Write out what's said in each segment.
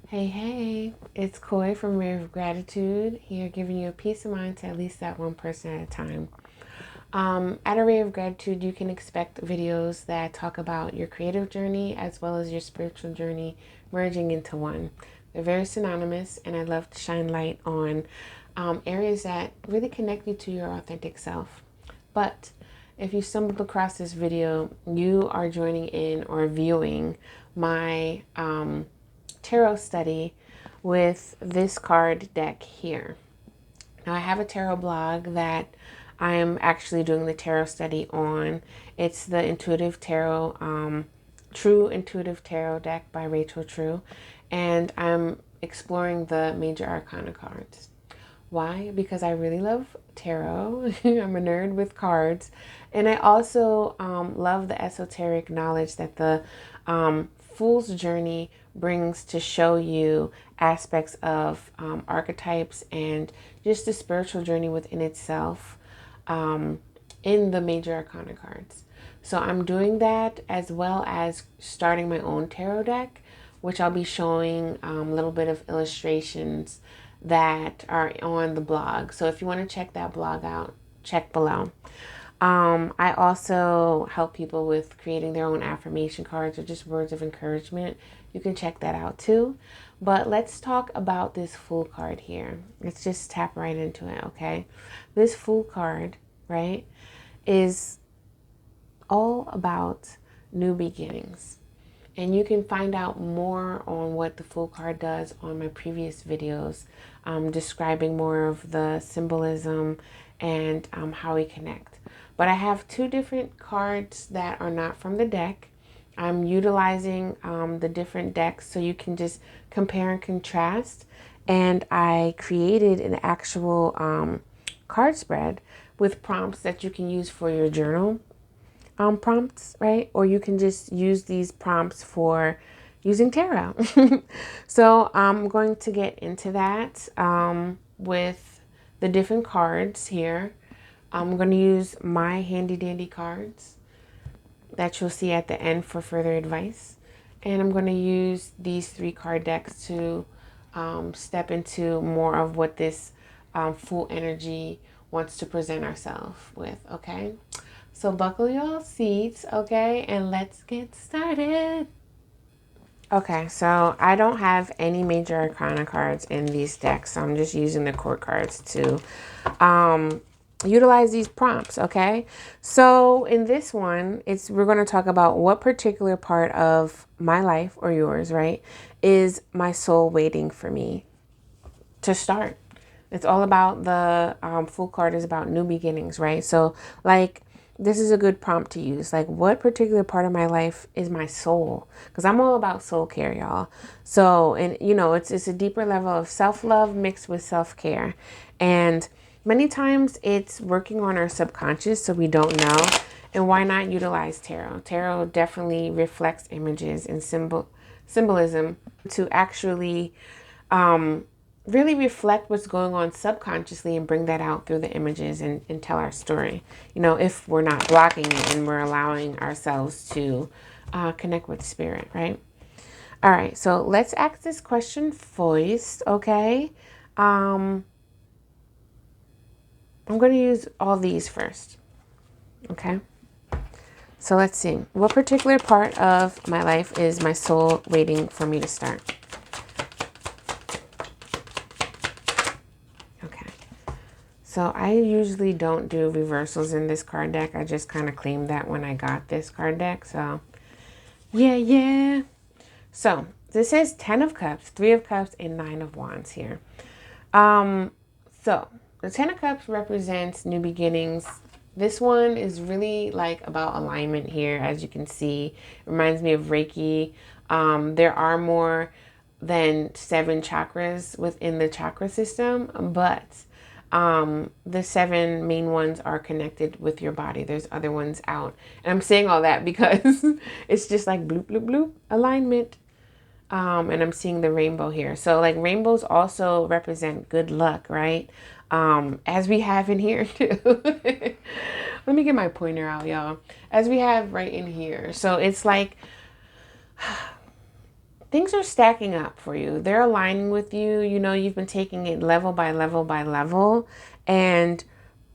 Hey, it's Koi from Ray of Gratitude here, giving you a peace of mind to at least that one person at a time. At Array of Gratitude, you can expect videos that talk about your creative journey as well as your spiritual journey merging into one. They're very synonymous, and I love to shine light on areas that really connect you to your authentic self. But if you stumbled across this video, you are joining in or viewing my tarot study with this card deck here. Now, I have a tarot blog that I am actually doing the tarot study on. It's the Intuitive Tarot, True Intuitive Tarot deck by Rachel True, and I'm exploring the major arcana cards. Why? Because I really love tarot. I'm a nerd with cards. And I also love the esoteric knowledge that the Fool's Journey brings to show you aspects of archetypes and just the spiritual journey within itself in the major arcana cards. So I'm doing that as well as starting my own tarot deck, which I'll be showing a little bit of illustrations that are on the blog. So if you want to check that blog out, check below. I also help people with creating their own affirmation cards or just words of encouragement. You can check that out too. But let's talk about this Fool card here. Let's just tap right into it, okay? This Fool card, right, is all about new beginnings. And you can find out more on what the Fool card does on my previous videos, describing more of the symbolism and how we connect. But I have two different cards that are not from the deck. I'm utilizing the different decks so you can just compare and contrast. And I created an actual card spread with prompts that you can use for your journal prompts, right? Or you can just use these prompts for using tarot. So I'm going to get into that with the different cards here. I'm going to use my handy dandy cards that you'll see at the end for further advice. And I'm going to use these three card decks to step into more of what this Fool energy wants to present ourselves with, okay? So buckle your seats, okay? And let's get started. Okay, so I don't have any major arcana cards in these decks. So I'm just using the court cards to utilize these prompts, okay? So in this one, we're going to talk about what particular part of my life or yours, right, is my soul waiting for me to start. It's all about the Fool card is about new beginnings, right? So like this is a good prompt to use. Like, what particular part of my life is my soul? Because I'm all about soul care, y'all. So, and you know, it's a deeper level of self-love mixed with self-care. And many times it's working on our subconscious so we don't know. And why not utilize tarot? Tarot definitely reflects images and symbolism to actually really reflect what's going on subconsciously and bring that out through the images and tell our story. You know, if we're not blocking it and we're allowing ourselves to connect with spirit, right? All right, so let's ask this question first, okay? I'm going to use all these first, okay? So let's see. What particular part of my life is my soul waiting for me to start? So I usually don't do reversals in this card deck. I just kind of claimed that when I got this card deck. So yeah. So this is 10 of Cups, 3 of Cups, and 9 of Wands here. So the 10 of Cups represents new beginnings. This one is really like about alignment here, as you can see. It reminds me of Reiki. There are more than 7 chakras within the chakra system, but the 7 main ones are connected with your body. There's other ones out. And I'm saying all that because it's just like bloop, bloop, bloop, alignment. And I'm seeing the rainbow here. So like rainbows also represent good luck, right? As we have in here too. Let me get my pointer out, y'all. As we have right in here. So it's like things are stacking up for you. They're aligning with you. You know, you've been taking it level by level by level, and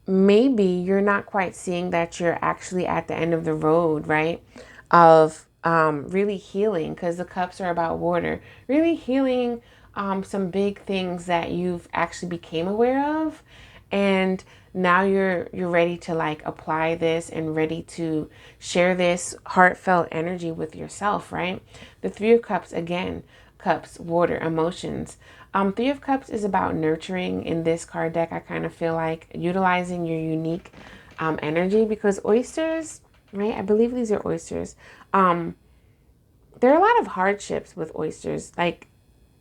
maybe you're not quite seeing that you're actually at the end of the road, right? Of really healing, because the cups are about water, really healing some big things that you've actually became aware of, and now you're ready to like apply this and ready to share this heartfelt energy with yourself, right? The Three of Cups, again, cups, water, emotions. Three of Cups is about nurturing. In this card deck, I kind of feel like utilizing your unique energy, because oysters, right? I believe these are oysters. There are a lot of hardships with oysters. Like,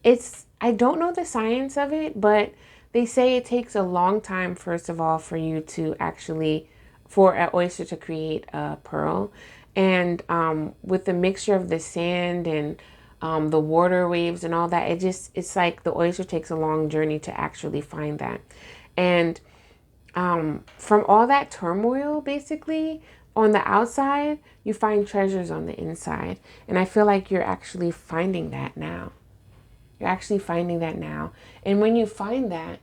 I don't know the science of it, but they say it takes a long time, first of all, for you to actually, for an oyster to create a pearl. And with the mixture of the sand and the water waves and all that, it's like the oyster takes a long journey to actually find that. And from all that turmoil, basically, on the outside, you find treasures on the inside. And I feel like you're actually finding that now. You're actually finding that now. And when you find that,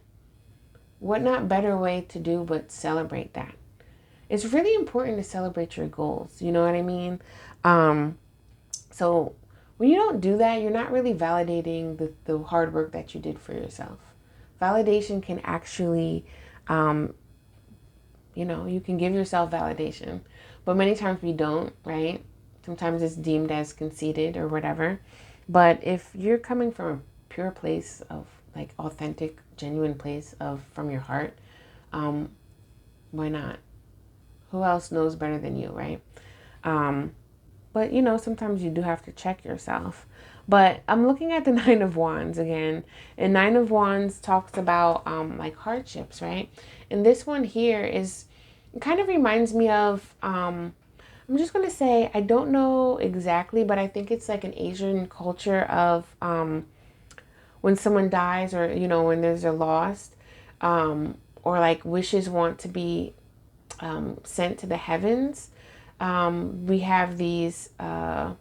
what not better way to do but celebrate that? It's really important to celebrate your goals. You know what I mean? So when you don't do that, you're not really validating the hard work that you did for yourself. Validation can actually, you can give yourself validation, but many times we don't, right? Sometimes it's deemed as conceited or whatever. But if you're coming from a pure place of like authentic, genuine place of from your heart, why not? Who else knows better than you, right? But sometimes you do have to check yourself. But I'm looking at the Nine of Wands again, and Nine of Wands talks about like hardships, right? And this one here it kind of reminds me of I'm just going to say, I don't know exactly, but I think it's like an Asian culture of when someone dies, or, when there's a loss, or like wishes want to be sent to the heavens. We have these, I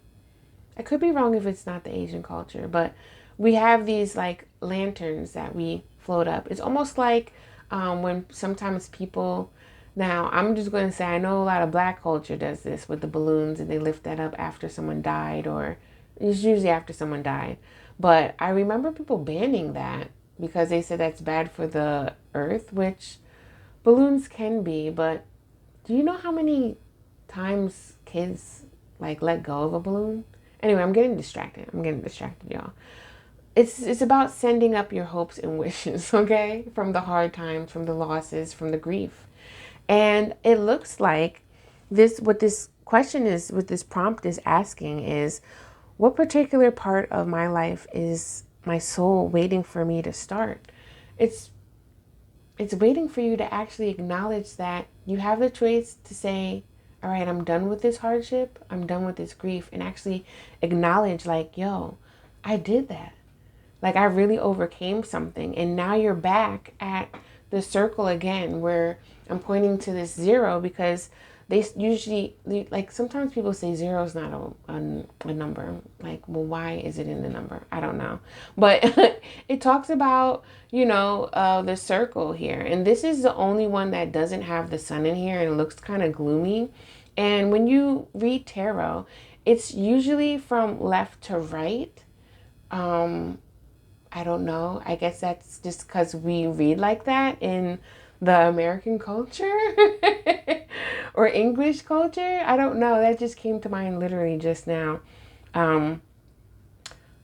could be wrong if it's not the Asian culture, but we have these like lanterns that we float up. It's almost like when sometimes people, now I'm just going to say, I know a lot of Black culture does this with the balloons, and they lift that up after someone died, or it's usually after someone died. But I remember people banning that because they said that's bad for the earth, which balloons can be. But do you know how many times kids like let go of a balloon? Anyway, I'm getting distracted, y'all. It's about sending up your hopes and wishes, okay? From the hard times, from the losses, from the grief. And it looks like what this prompt is asking is, what particular part of my life is my soul waiting for me to start? It's waiting for you to actually acknowledge that you have the choice to say, all right, I'm done with this hardship. I'm done with this grief, and actually acknowledge like, yo, I did that. Like, I really overcame something. And now you're back at the circle again, where I'm pointing to this 0, because they usually, like, sometimes people say 0 is not a number. Like, well, why is it in the number? I don't know. But it talks about, the circle here. And this is the only one that doesn't have the sun in here, and it looks kind of gloomy. And when you read tarot, it's usually from left to right. I don't know. I guess that's just because we read like that in the American culture or English culture. I don't know. That just came to mind literally just now. I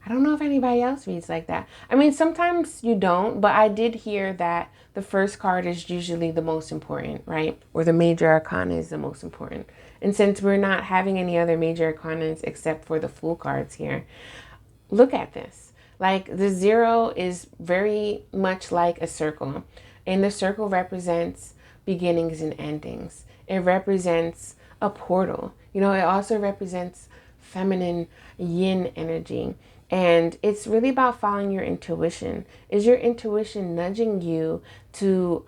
don't know if anybody else reads like that. I mean, sometimes you don't, but I did hear that the first card is usually the most important, right? Or the major arcana is the most important. And since we're not having any other major arcanas except for the Fool cards here, look at this. Like, the 0 is very much like a circle. And the circle represents beginnings and endings. It represents a portal. It also represents feminine yin energy. And it's really about following your intuition. Is your intuition nudging you to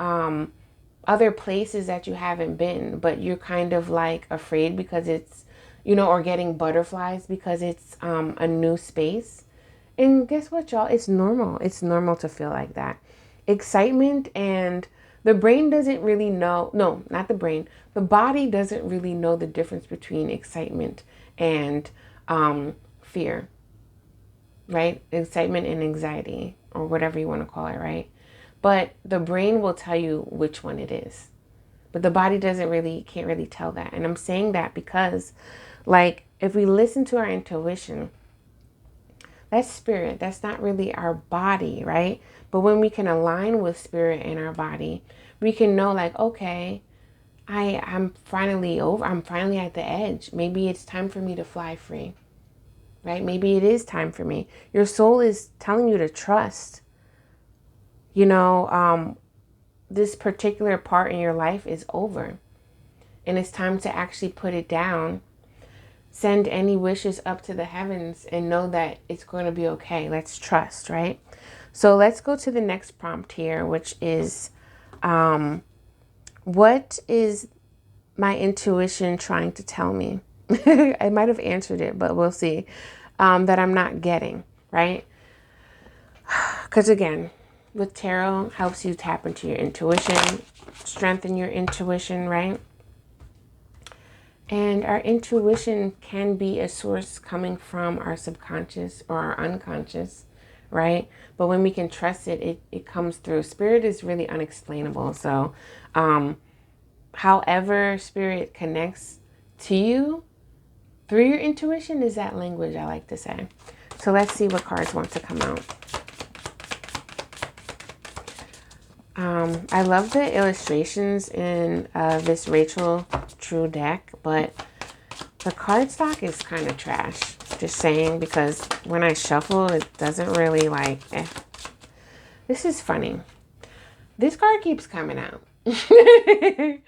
other places that you haven't been, but you're kind of like afraid because it's, or getting butterflies because it's a new space? And guess what, y'all? It's normal. It's normal to feel like that. Excitement, and the brain doesn't really know. No, not the brain. The body doesn't really know the difference between excitement and fear, right? Excitement and anxiety, or whatever you want to call it, right? But the brain will tell you which one it is. But the body can't really tell that. And I'm saying that because, like, if we listen to our intuition, that's spirit. That's not really our body, right? But when we can align with spirit in our body, we can know, like, okay, I'm finally over. I'm finally at the edge. Maybe it's time for me to fly free, right? Maybe it is time for me. Your soul is telling you to trust. This particular part in your life is over, and it's time to actually put it down. Send any wishes up to the heavens and know that it's going to be okay. Let's trust, right? So let's go to the next prompt here, which is, what is my intuition trying to tell me? I might have answered it, but we'll see. That I'm not getting, right? Because again, with tarot, helps you tap into your intuition, strengthen your intuition, right? And our intuition can be a source coming from our subconscious or our unconscious, right? But when we can trust it, it comes through. Spirit is really unexplainable. So, however spirit connects to you through your intuition is that language, I like to say. So let's see what cards want to come out. I love the illustrations in this Rachel True deck, but the cardstock is kind of trash. Just saying, because when I shuffle, it doesn't really This is funny. This card keeps coming out. I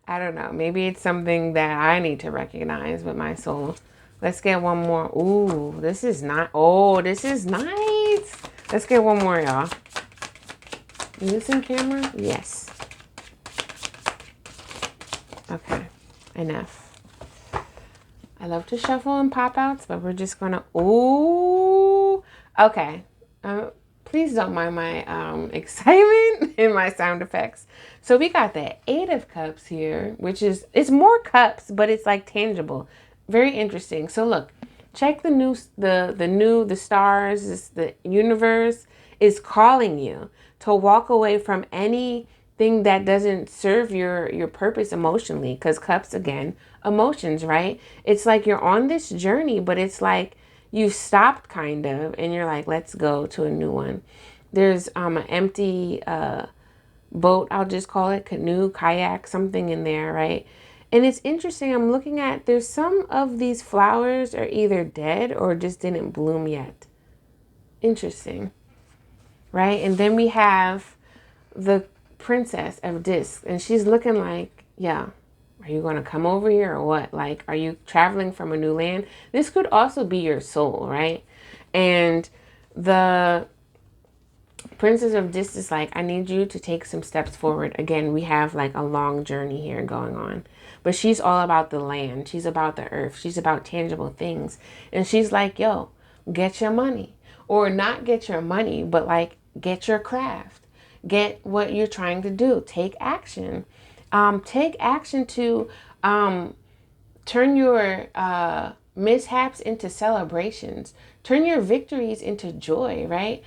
don't know. Maybe it's something that I need to recognize with my soul. Let's get one more. Ooh, this is not. Oh, this is nice. Let's get one more, y'all. Is this in camera? Yes. Okay, enough. I love to shuffle and pop outs, but we're just gonna, ooh. Okay, please don't mind my excitement and my sound effects. So we got the 8 of Cups here, which is, it's more cups, but it's like tangible. Very interesting. So look, check the stars, the universe is calling you to walk away from anything that doesn't serve your purpose emotionally. Because cups, again, emotions, right? It's like you're on this journey, but it's like you've stopped kind of, and you're like, let's go to a new one. There's an empty boat, I'll just call it, canoe, kayak, something in there, right? And it's interesting, I'm looking at, there's some of these flowers are either dead or just didn't bloom yet. Interesting. Right? And then we have the Princess of Discs, and she's looking like, yeah, are you going to come over here or what? Like, are you traveling from a new land? This could also be your soul, right? And the Princess of Discs is like, I need you to take some steps forward. Again, we have like a long journey here going on. But she's all about the land. She's about the earth. She's about tangible things. And she's like, yo, get your money. Or not get your money, but like, get your craft. Get what you're trying to do. Take action. Take action to turn your mishaps into celebrations. Turn your victories into joy, right?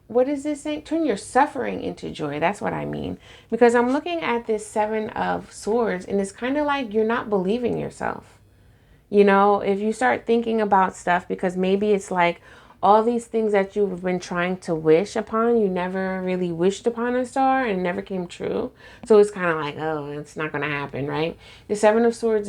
What is this saying? Turn your suffering into joy. That's what I mean. Because I'm looking at this 7 of Swords, and it's kind of like you're not believing yourself. You know, if you start thinking about stuff, because maybe it's like, all these things that you've been trying to wish upon, you never really wished upon a star and it never came true. So it's kind of like, oh, it's not going to happen, right? The 7 of Swords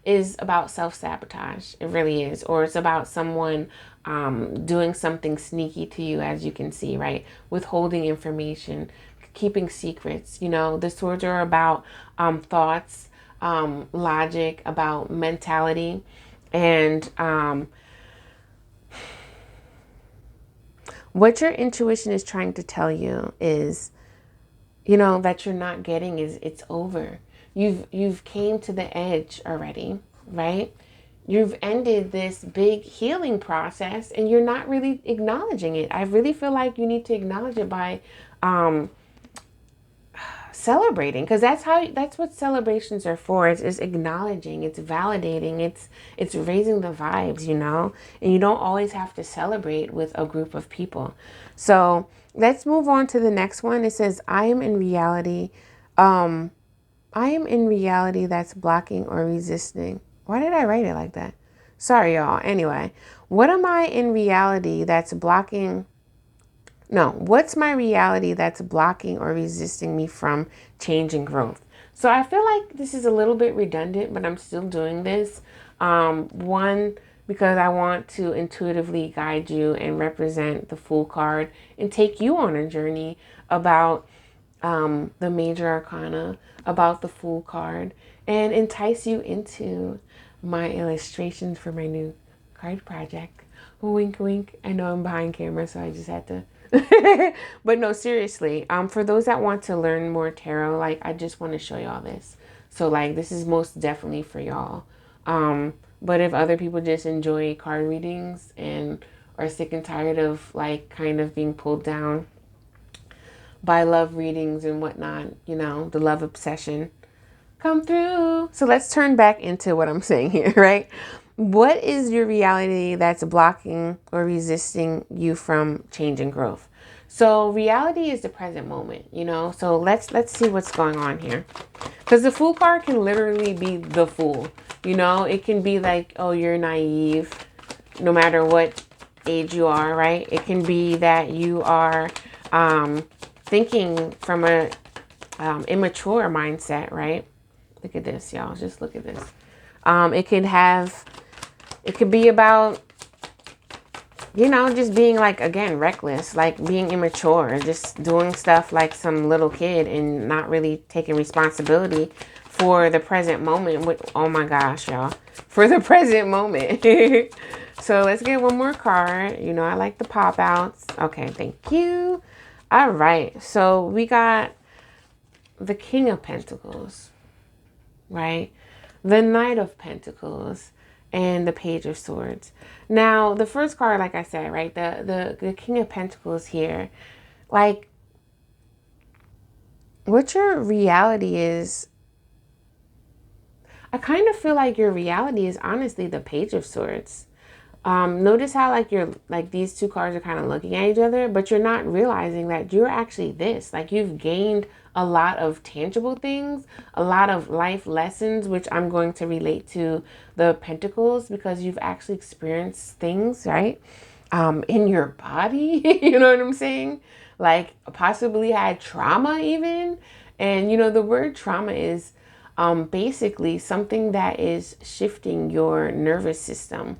is about self-sabotage. It really is. Or it's about someone doing something sneaky to you, as you can see, right? Withholding information, keeping secrets. You know, the swords are about thoughts, logic, about mentality, and what your intuition is trying to tell you is, you know, that you're not getting is it's over. You've came to the edge already, right? you've ended this big healing process and you're not really acknowledging it. I really feel like you need to acknowledge it by celebrating, because that's what celebrations are for. It's acknowledging, it's validating, it's raising the vibes, you know. And you don't always have to celebrate with a group of people. So let's move on to the next one. It says, I am in reality that's blocking or resisting. Why did I write it like that? Sorry, y'all. Anyway, what am I in reality that's blocking? No, what's my reality that's blocking or resisting me from change and growth? So I feel like this is a little bit redundant, but I'm still doing this. One, because I want to intuitively guide you and represent the Fool card and take you on a journey about the major arcana, about the Fool card, and entice you into my illustrations for my new card project. Wink, wink. I know I'm behind camera, so I just had to. But no, seriously, for those that want to learn more tarot, like, I just want to show y'all this. So, like, this is most definitely for y'all. But if other people just enjoy card readings and are sick and tired of, like, kind of being pulled down by love readings and whatnot, you know, the love obsession, come through. So let's turn back into what I'm saying here, right? What is your reality that's blocking or resisting you from change and growth? So reality is the present moment, you know. So let's see what's going on here. Because the Fool card can literally be the fool, you know. It can be like, oh, you're naive, no matter what age you are, right? It can be that you are thinking from a immature mindset, right? Look at this, y'all. Just look at this. It could be about, you know, just being, like, again, reckless, like being immature, just doing stuff like some little kid and not really taking responsibility for the present moment. Oh my gosh, y'all. For the present moment. So let's get one more card. You know, I like the pop outs. Okay, thank you. All right. So we got the King of Pentacles, right? The Knight of Pentacles and the Page of Swords. Now, the first card, like I said, right, the King of Pentacles here, like, what your reality is, I kind of feel like your reality is honestly the Page of Swords. Notice how, like, these two cards are kind of looking at each other, but you're not realizing that you're actually this. Like, you've gained a lot of tangible things, a lot of life lessons, which I'm going to relate to the Pentacles, because you've actually experienced things, right? In your body, you know what I'm saying? Like, possibly had trauma even. And, you know, the word trauma is basically something that is shifting your nervous system,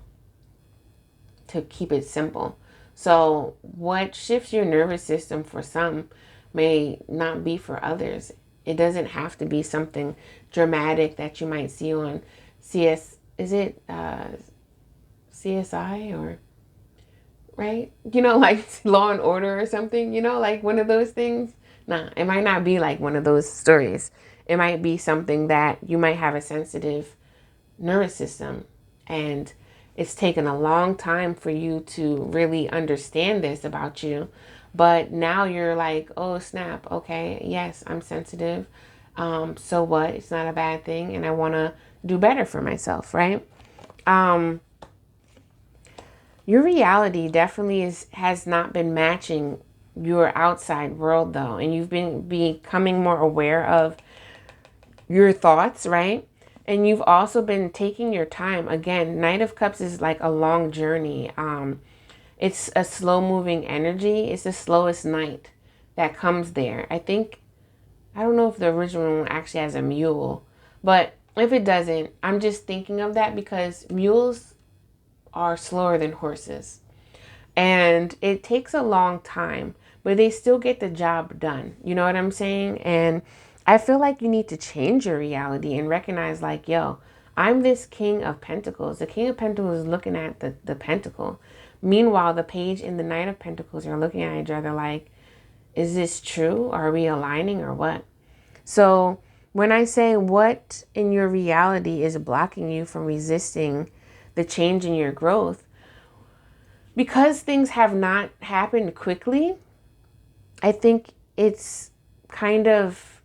to keep it simple. So what shifts your nervous system for some may not be for others. It doesn't have to be something dramatic that you might see on CSI or, right? You know, like Law and Order or something, you know, like one of those things. Nah, it might not be like one of those stories. It might be something that you might have a sensitive nervous system, and it's taken a long time for you to really understand this about you. But now you're like, oh, snap. Okay, yes, I'm sensitive. So what? It's not a bad thing. And I want to do better for myself, right? Your reality definitely has not been matching your outside world, though. And you've been becoming more aware of your thoughts, right? And you've also been taking your time. Again, Knight of Cups is like a long journey. It's a slow moving energy. It's the slowest night that comes there. I don't know if the original one actually has a mule, but if it doesn't, I'm just thinking of that because mules are slower than horses. And it takes a long time, but they still get the job done. You know what I'm saying? And I feel like you need to change your reality and recognize, like, yo, I'm this King of Pentacles. The King of Pentacles is looking at the pentacle. Meanwhile, the Page and the Knight of Pentacles are looking at each other like, is this true? Are we aligning or what? So when I say what in your reality is blocking you from resisting the change in your growth. Because things have not happened quickly, I think it's kind of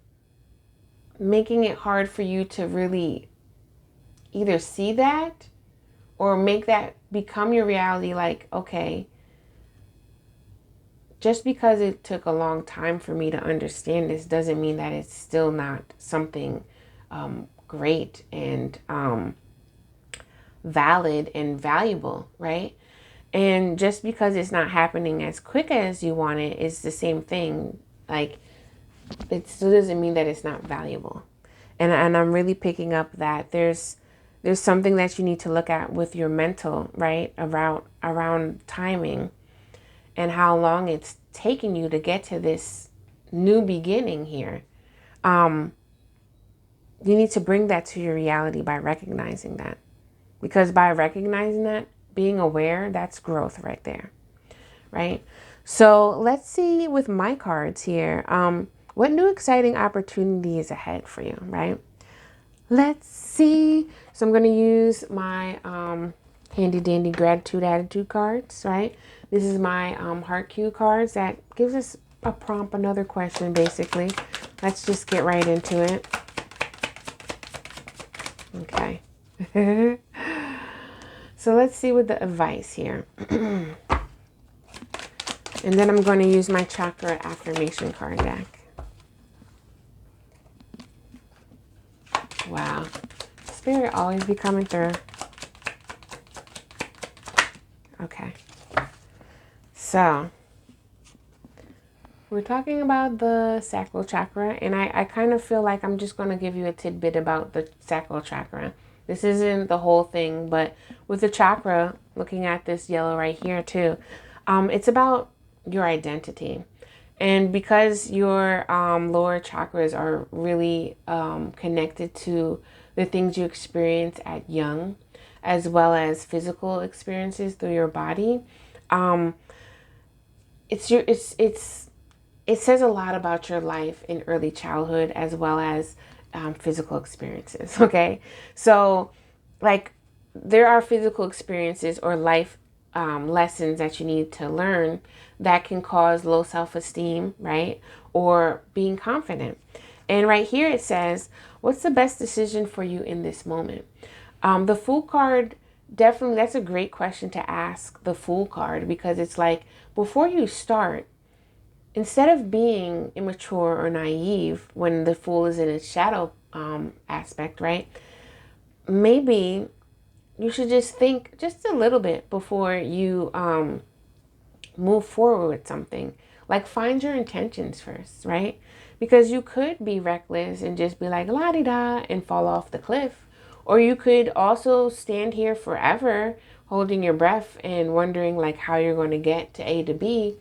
making it hard for you to really either see that or make that become your reality. Like, okay, just because it took a long time for me to understand this doesn't mean that it's still not something great and valid and valuable, right? And just because it's not happening as quick as you want it is the same thing. Like, it still doesn't mean that it's not valuable. And I'm really picking up that there's something that you need to look at with your mental, right? Around timing and how long it's taking you to get to this new beginning here. You need to bring that to your reality by recognizing that. Because by recognizing that, being aware, that's growth right there, right? So let's see with my cards here, what new exciting opportunity is ahead for you, right? Let's see. So I'm going to use my handy dandy gratitude attitude cards, right? This is my heart cue cards that gives us a prompt, another question, basically. Let's just get right into it. Okay. So let's see with the advice here. And then I'm going to use my chakra affirmation card deck. Wow. Spirit always be coming through. Okay. So we're talking about the sacral chakra, and I kind of feel like I'm just going to give you a tidbit about the sacral chakra. This isn't the whole thing, but with the chakra, looking at this yellow right here too, it's about your identity. And because your lower chakras are really connected to the things you experience at young, as well as physical experiences through your body, it says a lot about your life in early childhood, as well as physical experiences. Okay, so like there are physical experiences or life lessons that you need to learn that can cause low self-esteem, right? Or being confident. And right here it says, what's the best decision for you in this moment? The Fool card, definitely, that's a great question to ask the Fool card, because it's like, before you start, instead of being immature or naive when the Fool is in its shadow aspect, right? Maybe you should just think just a little bit before you move forward with something. Like, find your intentions first, right? Because you could be reckless and just be like la-di-da and fall off the cliff. Or you could also stand here forever holding your breath and wondering like how you're going to get to A to B.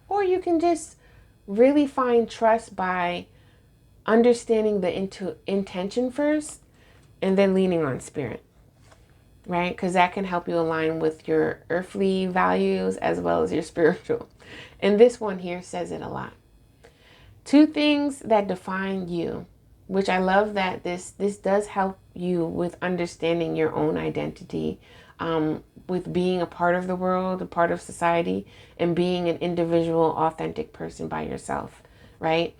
Or you can just really find trust by understanding the intention first and then leaning on spirit, right? Because that can help you align with your earthly values as well as your spiritual. And this one here says it a lot. 2 things that define you, which I love that this does help you with understanding your own identity, with being a part of the world, a part of society, and being an individual, authentic person by yourself, right?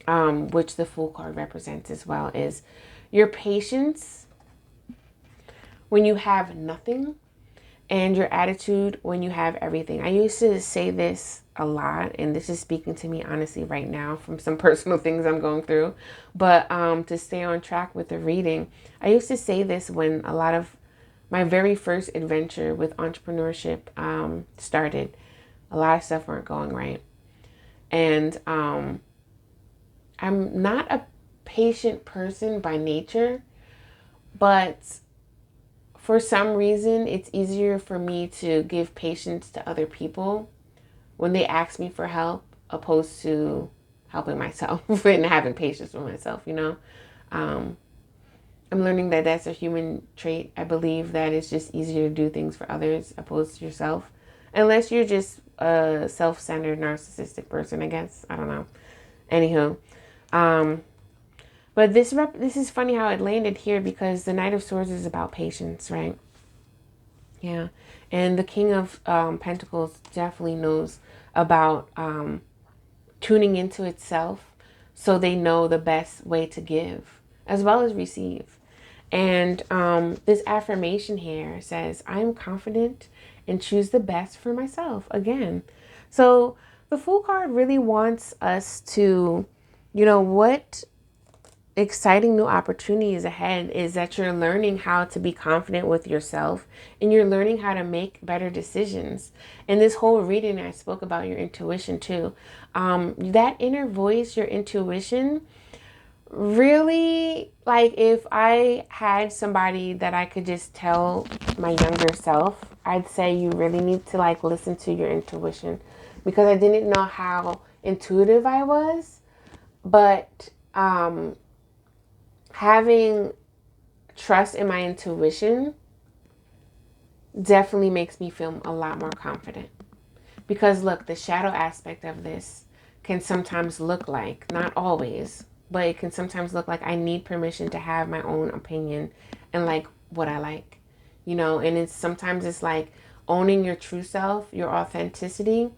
Which the Fool card represents as well, is your patience when you have nothing, and your attitude when you have everything. I used to say this a lot, and this is speaking to me honestly right now from some personal things I'm going through. But to stay on track with the reading, I used to say this when a lot of my very first adventure with entrepreneurship started. A lot of stuff weren't going right. And I'm not a patient person by nature, but for some reason, it's easier for me to give patience to other people when they ask me for help, opposed to helping myself and having patience with myself, you know? I'm learning that that's a human trait. I believe that it's just easier to do things for others opposed to yourself. Unless you're just a self-centered, narcissistic person, I guess. I don't know. Anywho. But this is funny how it landed here, because the Knight of Swords is about patience, right? Yeah. And the King of Pentacles definitely knows about tuning into itself so they know the best way to give as well as receive. And this affirmation here says, I am confident and choose the best for myself again. So the Fool card really wants us to, what exciting new opportunities ahead is that you're learning how to be confident with yourself and you're learning how to make better decisions. In this whole reading, I spoke about your intuition too. That inner voice, your intuition, really, like if I had somebody that I could just tell my younger self, I'd say you really need to like listen to your intuition, because I didn't know how intuitive I was, but having trust in my intuition definitely makes me feel a lot more confident. Because look, the shadow aspect of this can sometimes look like, not always, but it can sometimes look like I need permission to have my own opinion and like what I like, and it's like owning your true self, your authenticity,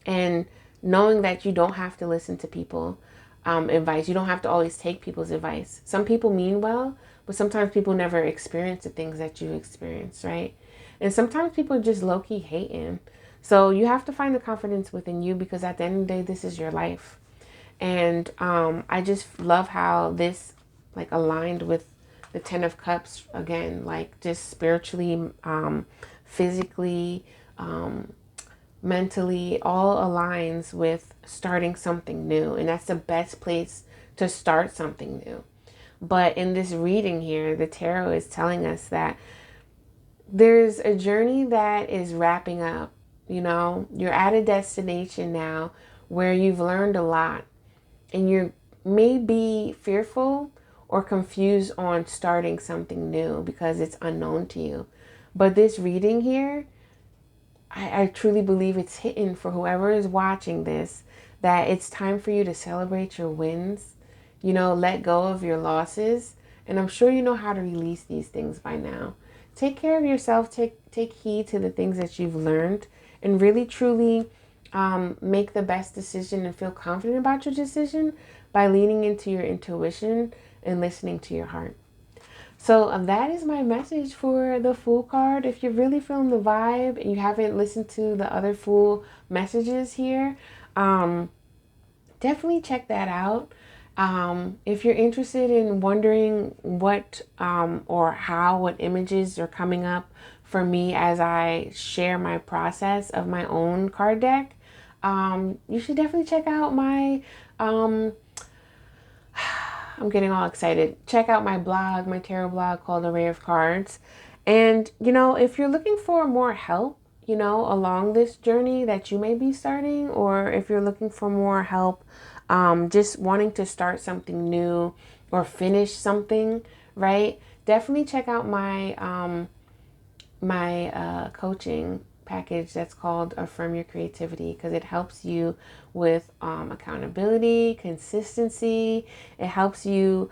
and knowing that you don't have to listen to people advice. You don't have to always take people's advice. Some people mean well, but sometimes people never experience the things that you experience, right? And sometimes people are just low-key hating. So you have to find the confidence within you, because at the end of the day, this is your life. And I just love how this like aligned with the Ten of Cups again, like just spiritually, physically, mentally, all aligns with starting something new. And that's the best place to start something new. But in this reading here, the tarot is telling us that there's a journey that is wrapping up. You're at a destination now where you've learned a lot, and you may be fearful or confused on starting something new because it's unknown to you. But this reading here, I truly believe it's hitting for whoever is watching this, that it's time for you to celebrate your wins, let go of your losses. And I'm sure you know how to release these things by now. Take care of yourself, take heed to the things that you've learned, and really truly make the best decision and feel confident about your decision by leaning into your intuition and listening to your heart. So that is my message for the Fool card. If you're really feeling the vibe and you haven't listened to the other Fool messages here, definitely check that out. If you're interested in wondering what what images are coming up for me as I share my process of my own card deck, you should definitely check out my I'm getting all excited. Check out my blog, my tarot blog called Array of Cards. And, if you're looking for more help, along this journey that you may be starting, or if you're looking for more help, just wanting to start something new or finish something, right? Definitely check out my coaching package that's called Affirm Your Creativity, because it helps you with accountability, consistency. It helps you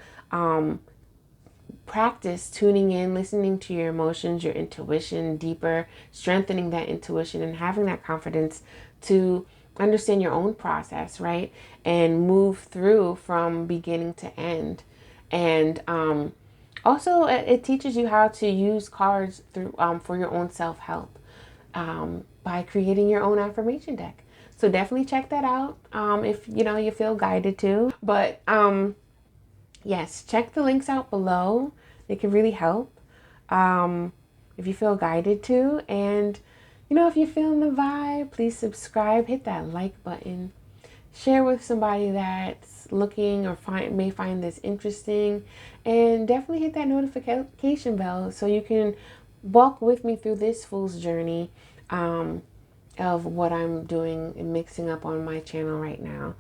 practice tuning in, listening to your emotions, your intuition deeper, strengthening that intuition and having that confidence to understand your own process, right? And move through from beginning to end. And also, it teaches you how to use cards through for your own self-help by creating your own affirmation deck. So definitely check that out if you feel guided to. But yes, check the links out below. It can really help if you feel guided to. And if you're feeling the vibe, please subscribe, hit that like button, share with somebody that's looking or may find this interesting, and definitely hit that notification bell so you can walk with me through this fool's journey of what I'm doing and mixing up on my channel right now.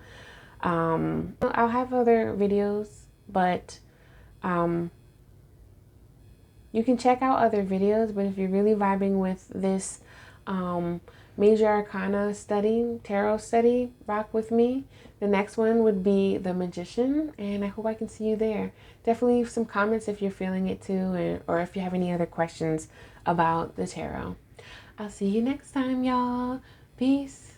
I'll have other videos, but you can check out other videos. But if you're really vibing with this Major Arcana study, tarot study, rock with me. The next one would be the Magician, and I hope I can see you there. Definitely leave some comments if you're feeling it too, or if you have any other questions about the tarot. I'll see you next time, y'all. Peace.